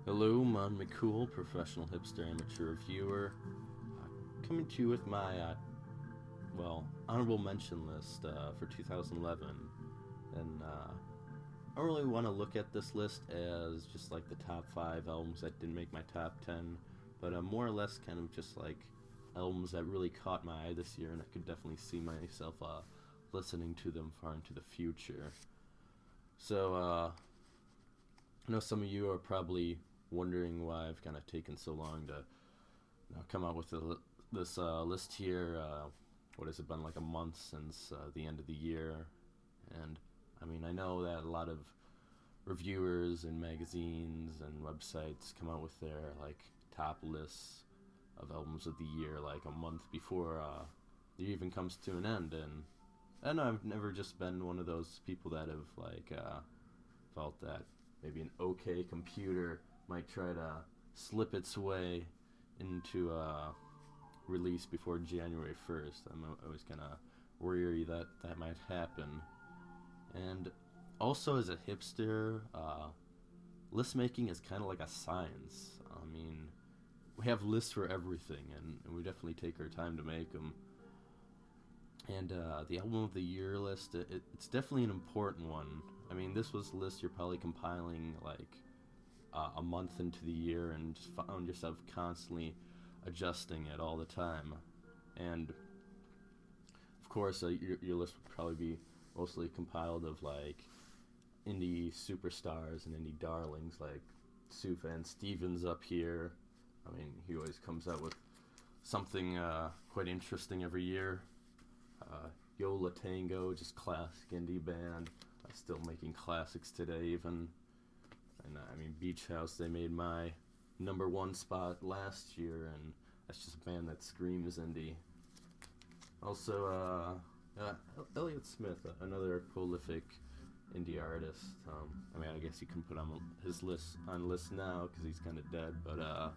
Hello, I'm McCool, professional hipster amateur reviewer, coming to you with my, honorable mention list for 2011. And I don't really want to look at this list as just like the top 5 albums that didn't make my top 10, but more or less kind of just like albums that really caught my eye this year, and I could definitely see myself listening to them far into the future. So, I know some of you are probably wondering why I've kind of taken so long to come out with this list here. What has it been, like a month since the end of the year? And I mean, I know that a lot of reviewers and magazines and websites come out with their like top lists of albums of the year like a month before the year even comes to an end. And I don't know, I've never just been one of those people that have like felt that maybe an okay computer might try to slip its way into a release before January 1st. I'm always kind of worried that might happen. And also, as a hipster, list making is kind of like a science. I mean, we have lists for everything, and we definitely take our time to make them. And the album of the year list, it's definitely an important one. I mean, this was a list you're probably compiling like a month into the year and just found yourself constantly adjusting it all the time. And of course, your list would probably be mostly compiled of like indie superstars and indie darlings like Sufjan Stevens up here. I mean, he always comes out with something quite interesting every year. Yola Tango, just classic indie band, still making classics today even. And I mean, Beach House, they made my number 1 spot last year, and that's just a band that screams indie. Also, Elliott Smith, another prolific indie artist. I mean, I guess you can put on his list now because he's kind of dead, but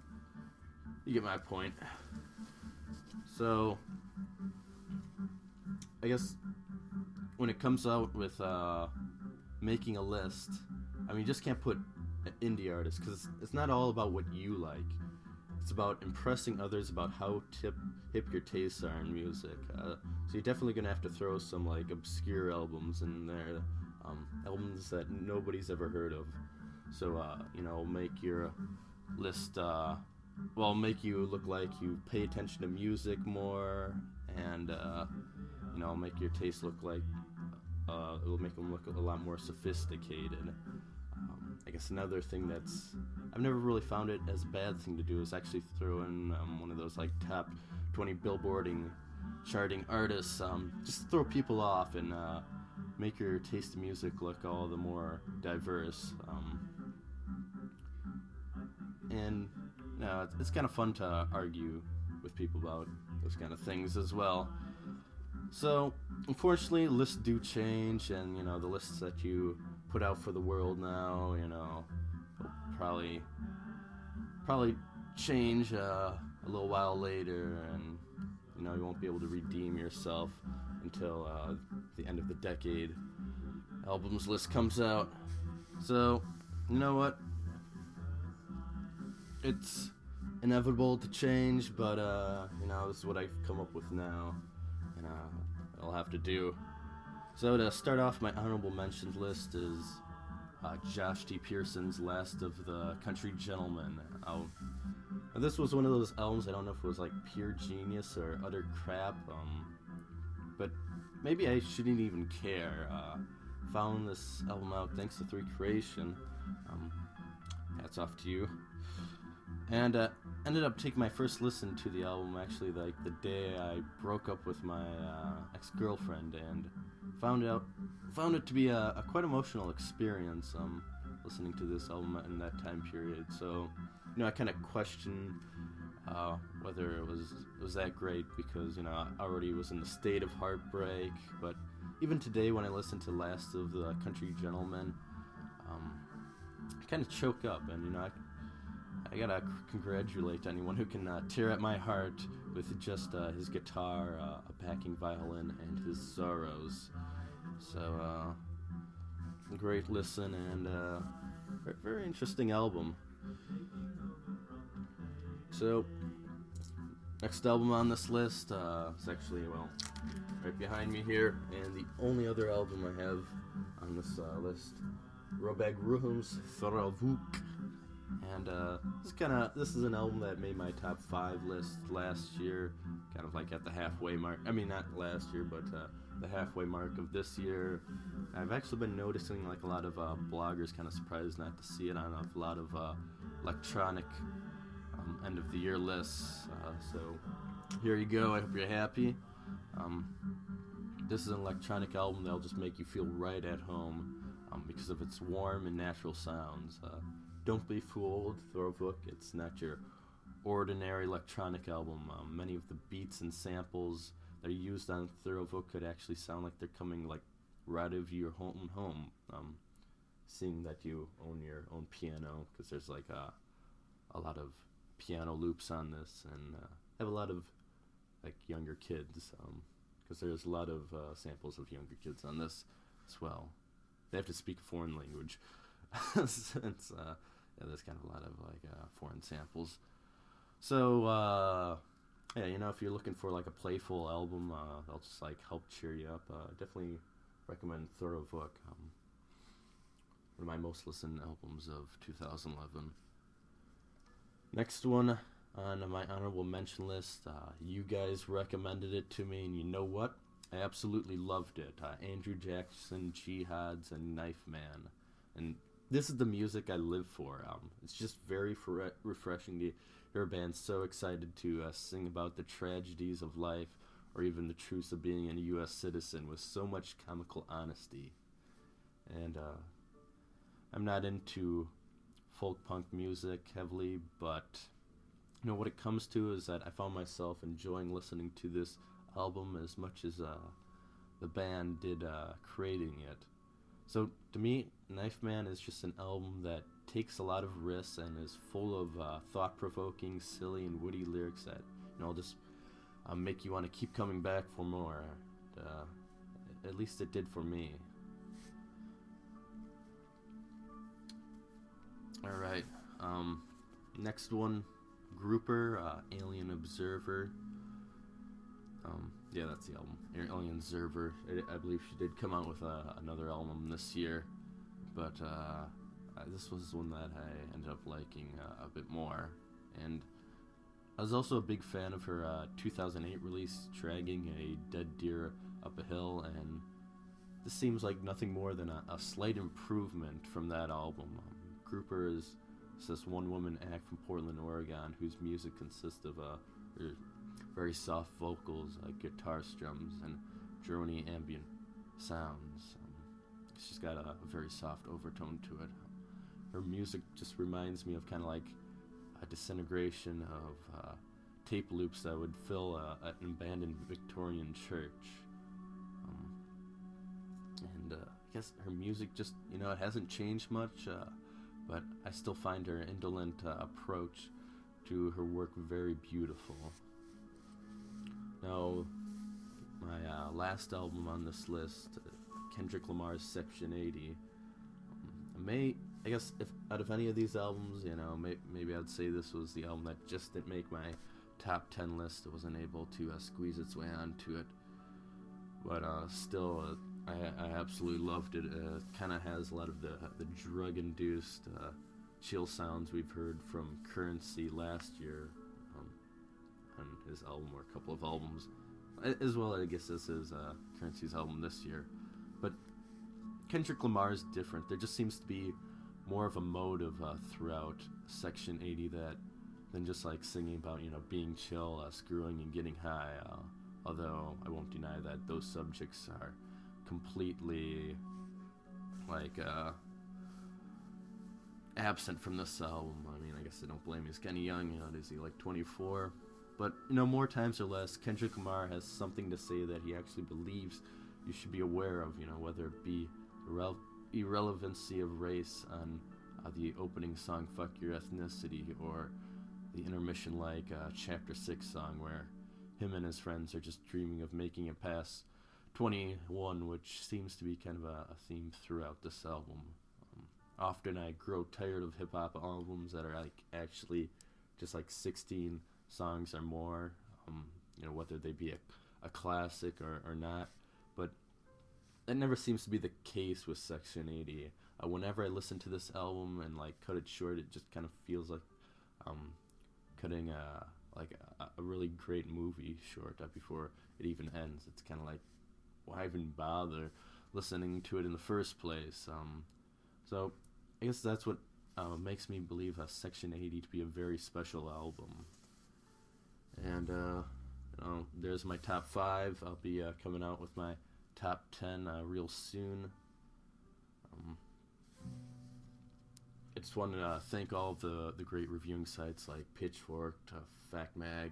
you get my point. So, I guess when it comes out with making a list, I mean, you just can't put indie artists because it's not all about what you like. It's about impressing others about how hip your tastes are in music. So you're definitely gonna have to throw some like obscure albums in there, albums that nobody's ever heard of. So make your list. Make you look like you pay attention to music more, and make your taste look like it will make them look a lot more sophisticated. I guess another thing I've never really found it as a bad thing to do is actually throw in one of those like top 20 billboarding charting artists, just throw people off and make your taste in music look all the more diverse. And it's kind of fun to argue with people about those kind of things as well. So, unfortunately, lists do change, and the lists that you put out for the world now, will probably change a little while later, and you won't be able to redeem yourself until the end of the decade. Albums list comes out. So, you know what? It's inevitable to change, but this is what I've come up with now, and I'll have to do. So to start off, my honorable mentions list is Josh T. Pearson's Last of the Country Gentlemen. This was one of those albums, I don't know if it was like pure genius or utter crap, but maybe I shouldn't even care. Found this album out thanks to 3 Creation. Hats off to you. And ended up taking my first listen to the album actually like the day I broke up with my ex-girlfriend, and found it to be a quite emotional experience listening to this album in that time period. So I kind of questioned whether it was that great because I already was in the state of heartbreak. But even today when I listen to Last of the Country Gentlemen, I kind of choke up, and I gotta congratulate anyone who can tear at my heart with just his guitar, a backing violin, and his sorrows. So, great listen, and very interesting album. So, next album on this list is actually, well, right behind me here, and the only other album I have on this list, Robag Wruhme's Thora Vukk. And this is an album that made my top 5 list last year, kind of like at the halfway mark. I mean, not last year, but the halfway mark of this year. I've actually been noticing like a lot of bloggers kind of surprised not to see it on a lot of electronic end of the year lists. So here you go. I hope you're happy. This is an electronic album that'll just make you feel right at home because of its warm and natural sounds. Don't be fooled, Thora Vukk. It's not your ordinary electronic album. Many of the beats and samples that are used on Thora Vukk could actually sound like they're coming like right out of your home. Seeing that you own your own piano, because there's like a lot of piano loops on this, and have a lot of like younger kids, because there's a lot of samples of younger kids on this as well. They have to speak a foreign language. Since there's kind of a lot of like foreign samples. So yeah, if you're looking for like a playful album that'll just like help cheer you up, definitely recommend Thora Vukk. One of my most listened albums of 2011. Next one on my honorable mention list, you guys recommended it to me, and you know what? I absolutely loved it. Andrew Jackson, Jihad's, and Knife Man. And this is the music I live for. It's just very refreshing to hear a band so excited to sing about the tragedies of life, or even the truths of being a U.S. citizen with so much comical honesty. And I'm not into folk punk music heavily, but what it comes to is that I found myself enjoying listening to this album as much as the band did creating it. So to me, Knife Man is just an album that takes a lot of risks and is full of thought-provoking, silly, and witty lyrics that just make you want to keep coming back for more. At least it did for me. All right, next one, Grouper, Alien Observer. Yeah, that's the album, Alien Observer. I believe she did come out with another album this year, but this was one that I ended up liking a bit more. And I was also a big fan of her 2008 release, Dragging a Dead Deer Up a Hill, and this seems like nothing more than a slight improvement from that album. Grouper is this one-woman act from Portland, Oregon, whose music consists of very soft vocals, guitar strums, and drony ambient sounds. She's got a very soft overtone to it. Her music just reminds me of kind of like a disintegration of tape loops that would fill an abandoned Victorian church. And I guess her music just, it hasn't changed much, but I still find her indolent approach to her work very beautiful. Now, my last album on this list, Kendrick Lamar's Section 80. I guess if out of any of these albums, maybe I'd say this was the album that just didn't make my top 10 list. It wasn't able to squeeze its way onto it. But still, I absolutely loved it. It kind of has a lot of the drug-induced chill sounds we've heard from Currency last year on his album, or a couple of albums. As well, I guess this is Currency's album this year. But Kendrick Lamar is different. There just seems to be more of a motive throughout Section 80 than just like singing about, being chill, screwing, and getting high. Although I won't deny that those subjects are completely absent from this album. I mean, I guess I don't blame him. He's kind of young. Is he like 24? But more times or less, Kendrick Lamar has something to say that he actually believes you should be aware of. Whether it be irrelevancy of race on the opening song "Fuck Your Ethnicity," or the intermission Chapter 6 song where him and his friends are just dreaming of making it past 21, which seems to be kind of a theme throughout this album. often I grow tired of hip hop albums that are like actually just like 16 songs or more. Whether they be a classic or not, but that never seems to be the case with Section 80. Whenever I listen to this album and like cut it short, it just kind of feels like cutting a really great movie short before it even ends. It's kind of like, why even bother listening to it in the first place? So I guess that's what makes me believe Section 80 to be a very special album. And there's my top 5. I'll be coming out with my top 10 real soon. I just want to thank all of the great reviewing sites like Pitchfork, Fact Mag,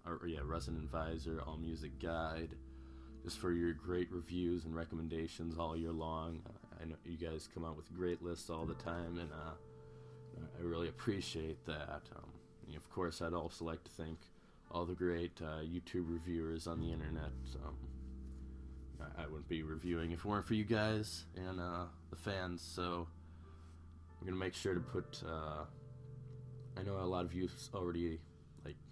Resident Advisor, All Music Guide, just for your great reviews and recommendations all year long. I know you guys come out with great lists all the time, and I really appreciate that. Of course, I'd also like to thank all the great YouTube reviewers on the internet. I wouldn't be reviewing if it weren't for you guys and the fans, so I'm going to make sure to put... I know a lot of you already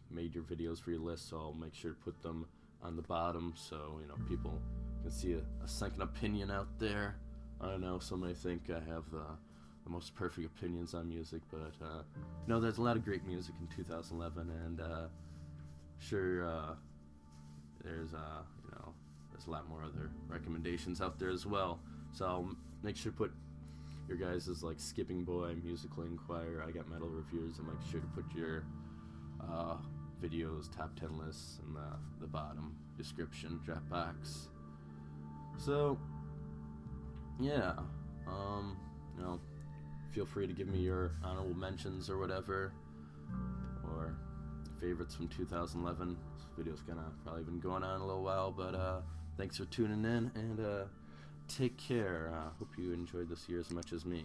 made your videos for your list, so I'll make sure to put them on the bottom so people can see a second opinion out there. I don't know, some may think I have the most perfect opinions on music, but there's a lot of great music in 2011, and sure there's a lot more other recommendations out there as well. So I'll make sure to put your guys' Skipping Boy, Musical Inquirer, I Got Metal Reviewers, and make sure to put your videos, top 10 lists in the bottom description, drop box. So yeah, feel free to give me your honorable mentions or whatever, or favorites from 2011. This video's probably been going on a little while, but thanks for tuning in, and take care. Hope you enjoyed this year as much as me.